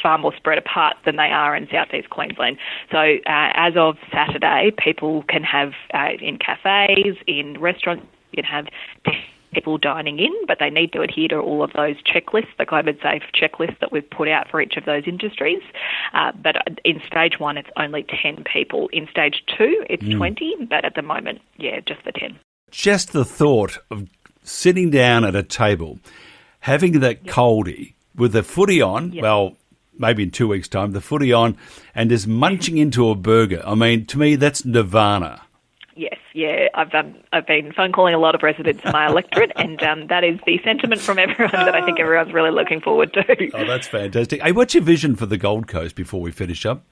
far more spread apart than they are in southeast Queensland. So as of Saturday, people can have in cafes, in restaurants, you can have people dining in, but they need to adhere to all of those checklists, the COVID-safe checklists that we've put out for each of those industries. But in stage 1, it's only 10 people. In stage 2, it's 20, but at the moment, just the 10. Just the thought of sitting down at a table, having that coldie with the footy on, well, maybe in 2 weeks' time, the footy on, and just munching into a burger. I mean, to me, that's nirvana. Yes, I've been phone calling a lot of residents in my electorate, and that is the sentiment from everyone that I think everyone's really looking forward to. Oh, that's fantastic. Hey, what's your vision for the Gold Coast before we finish up?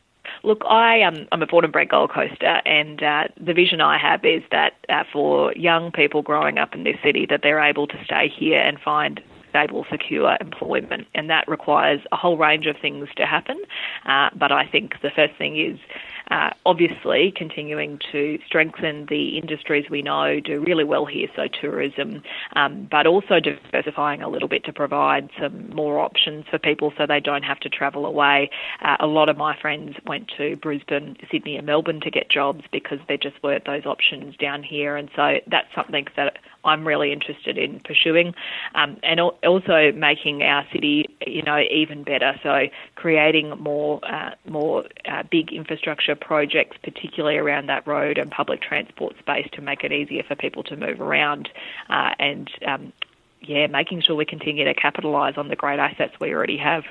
Look, I'm a born and bred Gold Coaster, and the vision I have is that for young people growing up in this city, that they're able to stay here and find stable, secure employment, and that requires a whole range of things to happen. But I think the first thing is obviously continuing to strengthen the industries we know do really well here, so tourism, but also diversifying a little bit to provide some more options for people so they don't have to travel away. A lot of my friends went to Brisbane, Sydney and Melbourne to get jobs because there just weren't those options down here, and so that's something that I'm really interested in pursuing, and also making our city, even better. So creating more big infrastructure projects, particularly around that road and public transport space, to make it easier for people to move around, and making sure we continue to capitalise on the great assets we already have.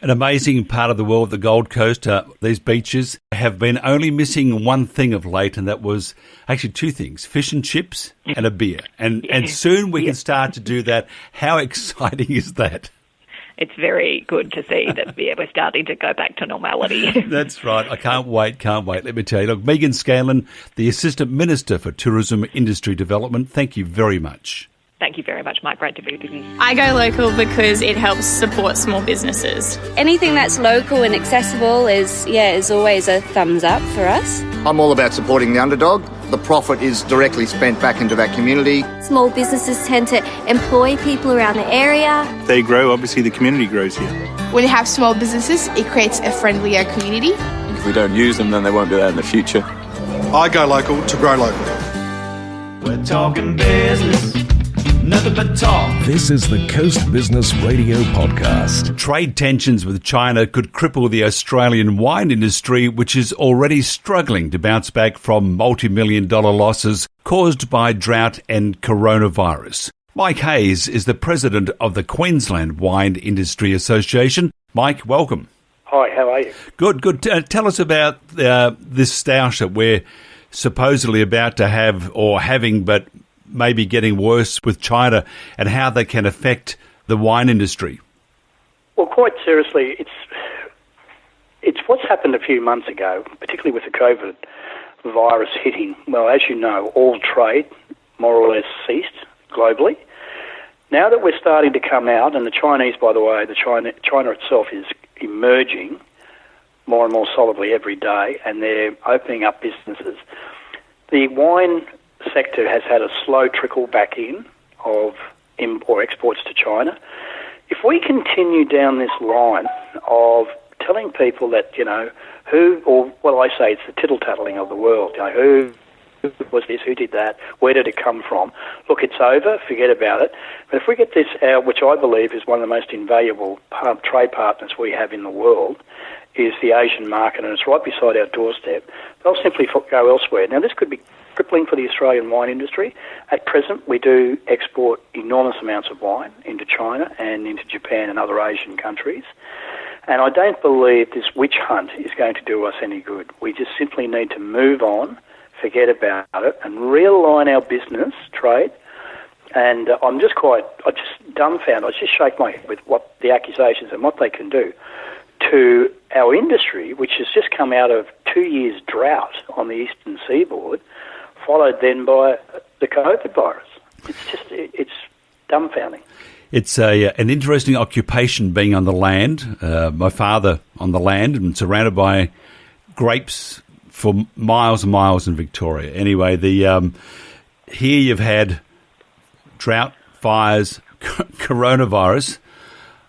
An amazing part of the world, the Gold Coast. These beaches have been only missing one thing of late, and that was actually two things, fish and chips and a beer. And soon we can start to do that. How exciting is that? It's very good to see that we're starting to go back to normality. That's right. I can't wait. Let me tell you. Look, Meaghan Scanlon, the Assistant Minister for Tourism Industry Development, thank you very much. Thank you very much, Mike. Great to be with you. I go local because it helps support small businesses. Anything that's local and accessible is always a thumbs up for us. I'm all about supporting the underdog. The profit is directly spent back into that community. Small businesses tend to employ people around the area. They grow, obviously the community grows here. When you have small businesses, it creates a friendlier community. If we don't use them, then they won't be there in the future. I go local to grow local. We're talking business. Nothing but talk. This is the Coast Business Radio Podcast. Trade tensions with China could cripple the Australian wine industry, which is already struggling to bounce back from multimillion-dollar losses caused by drought and coronavirus. Mike Hayes is the president of the Queensland Wine Industry Association. Mike, welcome. Hi, how are you? Good. Tell us about this stoush that we're supposedly about to have or having, but maybe getting worse with China, and how they can affect the wine industry. Well, quite seriously, it's what's happened a few months ago, particularly with the COVID virus hitting. Well, as you know, all trade more or less ceased globally. Now that we're starting to come out, and the Chinese, by the way, China itself is emerging more and more solidly every day, and they're opening up businesses. The wine sector has had a slow trickle back in of exports to China. If we continue down this line of telling people that, I say it's the tittle-tattling of the world, who was this, who did that, where did it come from? Look, it's over, forget about it. But if we get this out, which I believe is one of the most invaluable trade partners we have in the world, is the Asian market, and it's right beside our doorstep, they'll simply go elsewhere. Now, this could be crippling for the Australian wine industry. At present, we do export enormous amounts of wine into China and into Japan and other Asian countries. And I don't believe this witch hunt is going to do us any good. We just simply need to move on, forget about it, and realign our business trade. And I'm just dumbfounded. I just shake my head with what the accusations and what they can do to our industry, which has just come out of 2 years' drought on the eastern seaboard, followed then by the COVID virus. It's dumbfounding. It's an interesting occupation being on the land. My father on the land and surrounded by grapes for miles and miles in Victoria. Anyway, here you've had drought, fires, coronavirus.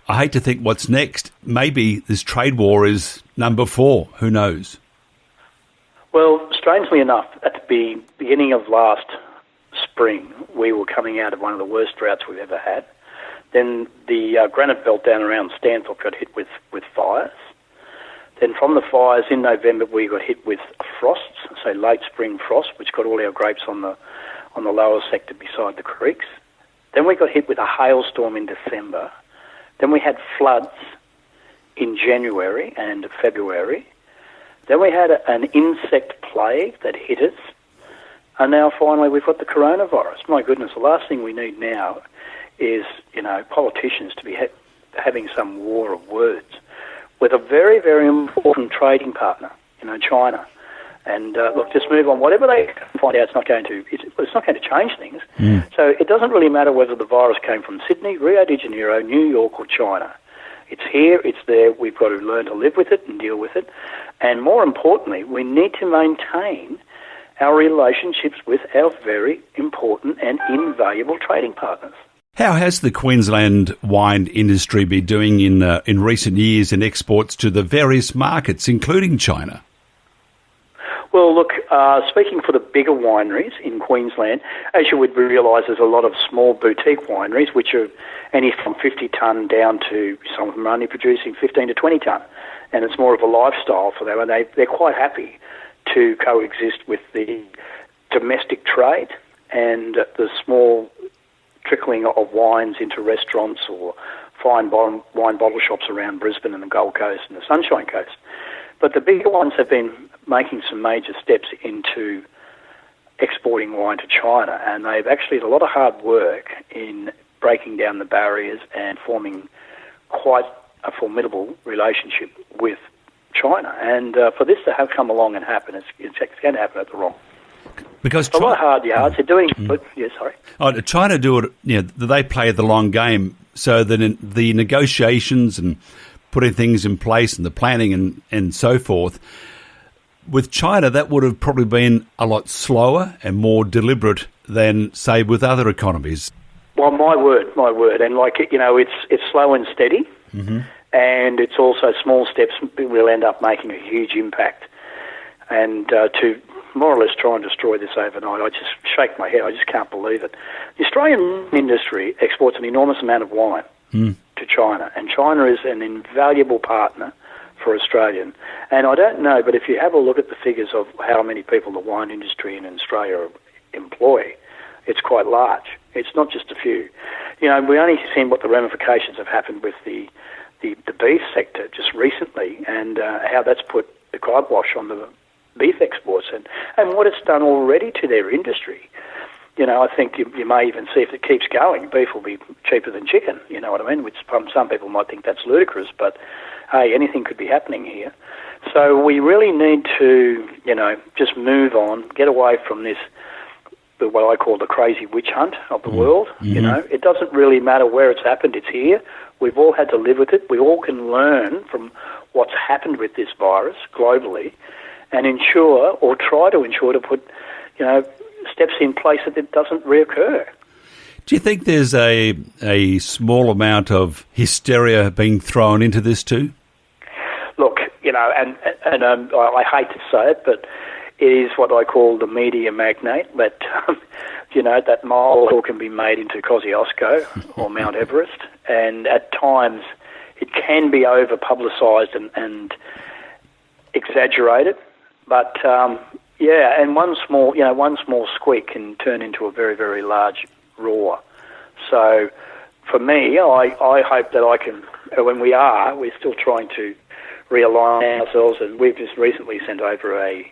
I hate to think what's next. Maybe this trade war is number 4. Who knows? Well, strangely enough, at the beginning of last spring, we were coming out of one of the worst droughts we've ever had. Then the granite belt down around Stanthorpe got hit with fires. Then from the fires in November, we got hit with frosts, so late spring frost, which got all our grapes on the lower sector beside the creeks. Then we got hit with a hailstorm in December. Then we had floods in January and February. Then we had an insect plague that hit us. And now finally we've got the coronavirus. My goodness, the last thing we need now is, politicians to be having some war of words with a very, very important trading partner, China. And look, just move on. Whatever they find out, it's not going to change things. So it doesn't really matter whether the virus came from Sydney, Rio de Janeiro, New York or China. It's here, it's there. We've got to learn to live with it and deal with it. And more importantly, we need to maintain our relationships with our very important and invaluable trading partners. How has the Queensland wine industry been doing in recent years in exports to the various markets, including China? Well, look, speaking for the bigger wineries in Queensland, as you would realise, there's a lot of small boutique wineries, which are any from 50 tonne down to some of them are only producing 15 to 20 tonne. And it's more of a lifestyle for them, and they're quite happy to coexist with the domestic trade and the small trickling of wines into restaurants or fine wine bottle shops around Brisbane and the Gold Coast and the Sunshine Coast. But the bigger ones have been making some major steps into exporting wine to China, and they've actually had a lot of hard work in breaking down the barriers and forming quite a formidable relationship with China. And for this to have come along and happen, it's going to happen at the wrong. Because a lot of hard yards. They're doing. Yeah, sorry. China do it. They play the long game, so that in the negotiations and putting things in place and the planning and so forth. With China, that would have probably been a lot slower and more deliberate than, say, with other economies. Well, my word, and it's slow and steady, and it's also small steps will end up making a huge impact. And to more or less try and destroy this overnight, I just shake my head. I just can't believe it. The Australian industry exports an enormous amount of wine to China, and China is an invaluable partner for Australian. And I don't know, but if you have a look at the figures of how many people the wine industry in Australia employ, it's quite large. It's not just a few. We only seen what the ramifications have happened with the beef sector just recently, and how that's put the kibosh on the beef exports and what it's done already to their industry. I think you may even see if it keeps going, beef will be cheaper than chicken, you know what I mean? Which some people might think that's ludicrous, but hey, anything could be happening here. So we really need to, just move on, get away from this, what I call the crazy witch hunt of the world. It doesn't really matter where it's happened, it's here. We've all had to live with it. We all can learn from what's happened with this virus globally and ensure, or try to ensure, to put, steps in place that it doesn't reoccur. Do you think there's a small amount of hysteria being thrown into this too? Look, and I hate to say it, but it is what I call the media magnate, that, that molehill can be made into Kosciuszko or Mount Everest, and at times it can be over-publicised and exaggerated, but, and one small squeak can turn into a very, very large roar. So for me, I hope that I can, we're still trying to realign ourselves, and we've just recently sent over a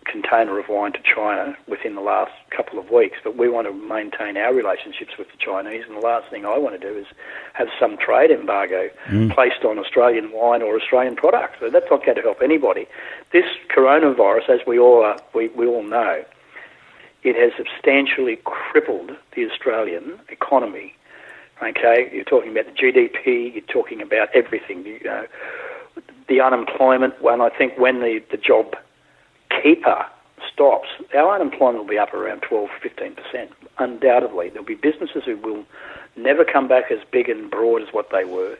container of wine to China within the last couple of weeks, but we want to maintain our relationships with the Chinese, and the last thing I want to do is have some trade embargo placed on Australian wine or Australian products. So that's not going to help anybody. This coronavirus, as we all know, it has substantially crippled the Australian economy. Okay, you're talking about the GDP, you're talking about everything, the unemployment. When I think when the job keeper stops, our unemployment will be up around 12-15%. Undoubtedly, there'll be businesses who will never come back as big and broad as what they were.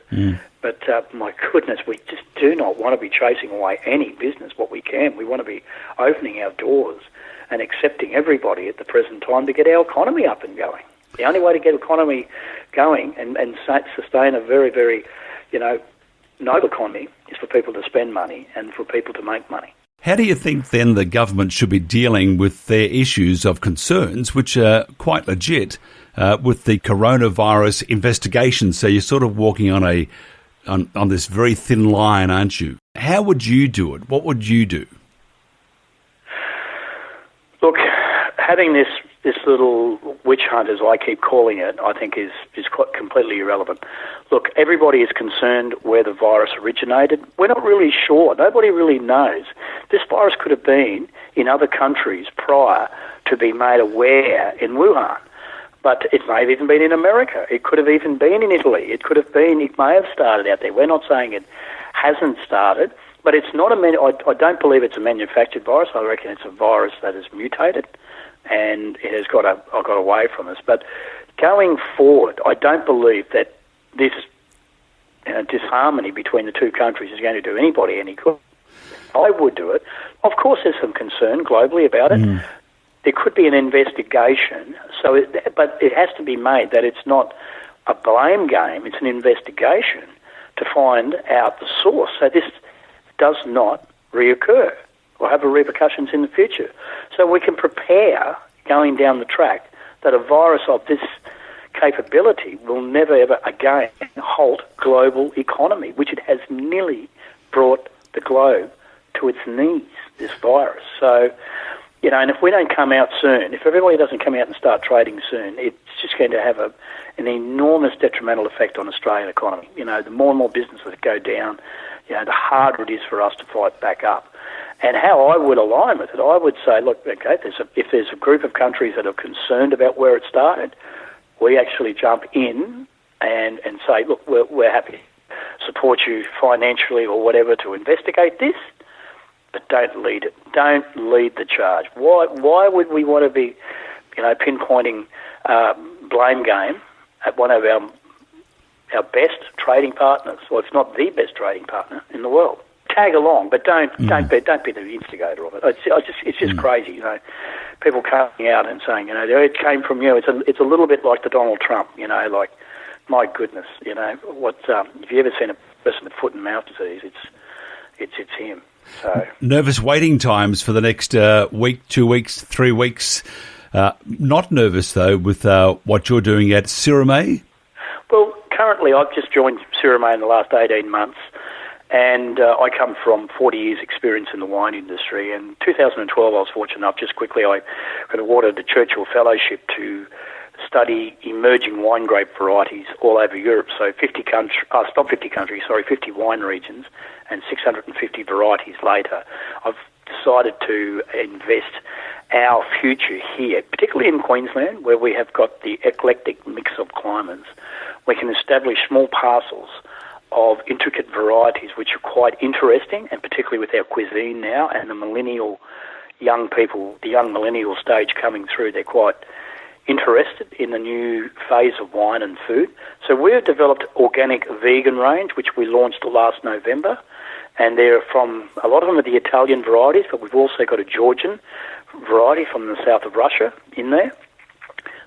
But my goodness, we just do not want to be chasing away any business what we can. We want to be opening our doors and accepting everybody at the present time to get our economy up and going. The only way to get economy going and sustain a very, very, noble economy is for people to spend money and for people to make money. How do you think then the government should be dealing with their issues of concerns, which are quite legit, with the coronavirus investigation? So you're sort of walking on this very thin line, aren't you? How would you do it? What would you do? Look, having this little witch hunt, as I keep calling it, I think is quite completely irrelevant. Look, everybody is concerned where the virus originated. We're not really sure. Nobody really knows. This virus could have been in other countries prior to being made aware in Wuhan. But it may have even been in America. It could have even been in Italy. It may have started out there. We're not saying it hasn't started, but it's not I don't believe it's a manufactured virus. I reckon it's a virus that has mutated, and it has got away from us. But going forward, I don't believe that this disharmony between the two countries is going to do anybody any good. I would do it. Of course, there's some concern globally about it. There could be an investigation, but it has to be made that it's not a blame game. It's an investigation to find out the source, so this does not reoccur or have repercussions in the future. So we can prepare going down the track that a virus of this capability will never, ever again halt global economy, which it has nearly brought the globe to its knees, this virus. So, you know, and if we don't come out soon, if everybody doesn't come out and start trading soon, it's just going to have an enormous detrimental effect on the Australian economy. You know, the more and more businesses that go down, you know, the harder it is for us to fight back up. And how I would align with it, I would say, look, okay, if there's a group of countries that are concerned about where it started, we actually jump in and say, look, we're happy to support you financially or whatever to investigate this, but don't lead it. Don't lead the charge. Why would we want to be, you know, pinpointing blame game at one of our best trading partners, or if not the best trading partner in the world? Tag along, but don't be the instigator of it. It's just crazy, you know. People coming out and saying, you know, it came from you. It's a little bit like the Donald Trump, you know, like, my goodness, you know, what if you ever seen a person with foot and mouth disease, it's him. So nervous waiting times for the next week, 2 weeks, 3 weeks. Not nervous though with what you're doing at Sirame. Well, currently I've just joined Sirame in the last 18 months. And I come from 40 years' experience in the wine industry. In 2012, I was fortunate enough, just quickly, I got awarded the Churchill Fellowship to study emerging wine grape varieties all over Europe. So 50 wine regions and 650 varieties later. I've decided to invest our future here, particularly in Queensland, where we have got the eclectic mix of climates. We can establish small parcels of intricate varieties which are quite interesting, and particularly with our cuisine now and the young millennial stage coming through, they're quite interested in the new phase of wine and food. So we've developed organic vegan range, which we launched last November, and they're from, a lot of them are the Italian varieties, but we've also got a Georgian variety from the south of Russia in there.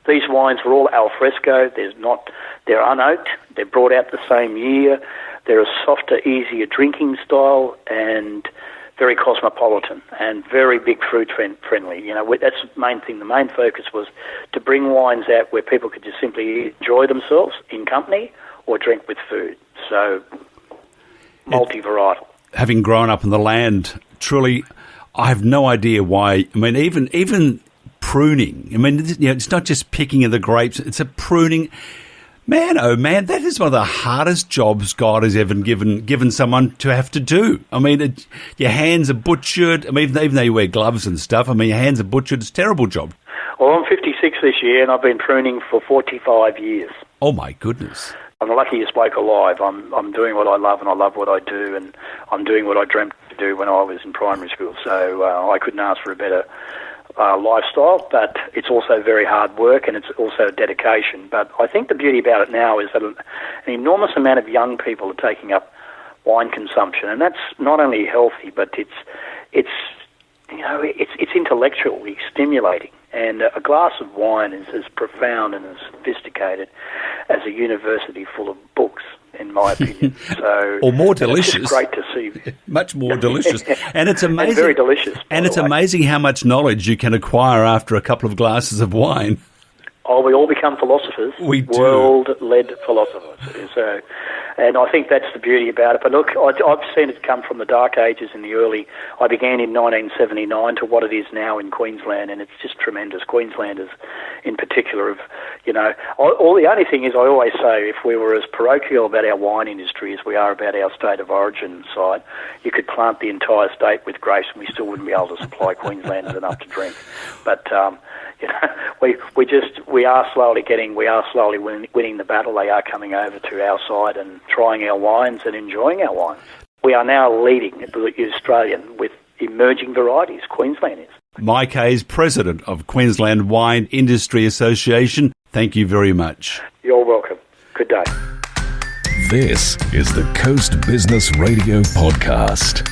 These wines are all al fresco. They're unoaked. They're brought out the same year. They're a softer, easier drinking style and very cosmopolitan and very big food friendly. You know, that's the main thing. The main focus was to bring wines out where people could just simply enjoy themselves in company or drink with food. So multi-varietal. Having grown up in the land, truly, I have no idea why. I mean, even pruning. I mean, you know, it's not just picking of the grapes; it's a pruning. Man, oh man, that is one of the hardest jobs God has ever given someone to have to do. I mean, your hands are butchered. I mean, even though you wear gloves and stuff, I mean, your hands are butchered. It's a terrible job. Well, I'm 56 this year, and I've been pruning for 45 years. Oh my goodness! I'm the luckiest bloke alive. I'm doing what I love, and I love what I do, and I'm doing what I dreamt to do when I was in primary school. So I couldn't ask for a better lifestyle, but it's also very hard work and it's also dedication. But I think the beauty about it now is that an enormous amount of young people are taking up wine consumption, and that's not only healthy, but it's intellectually stimulating. And a glass of wine is as profound and as sophisticated as a university full of books, in my opinion. So, or more delicious. It's great to see. Much more delicious. And it's amazing. And very delicious. And it's amazing how much knowledge you can acquire after a couple of glasses of wine. Oh, we all become philosophers. We do. World-led philosophers. So, and I think that's the beauty about it. But look, I've seen it come from the dark ages in the early... I began in 1979 to what it is now in Queensland, and it's just tremendous. Queenslanders, in particular, have, you know... All the only thing is, I always say, if we were as parochial about our wine industry as we are about our state of origin side, you could plant the entire state with grapes and we still wouldn't be able to supply Queenslanders enough to drink. But... you know, we are slowly winning the battle. They are coming over to our side and trying our wines and enjoying our wines. We are now leading the Australian with emerging varieties. Queensland is. Mike Hayes, President of Queensland Wine Industry Association. Thank you very much. You're welcome. Good day. This is the Coast Business Radio Podcast.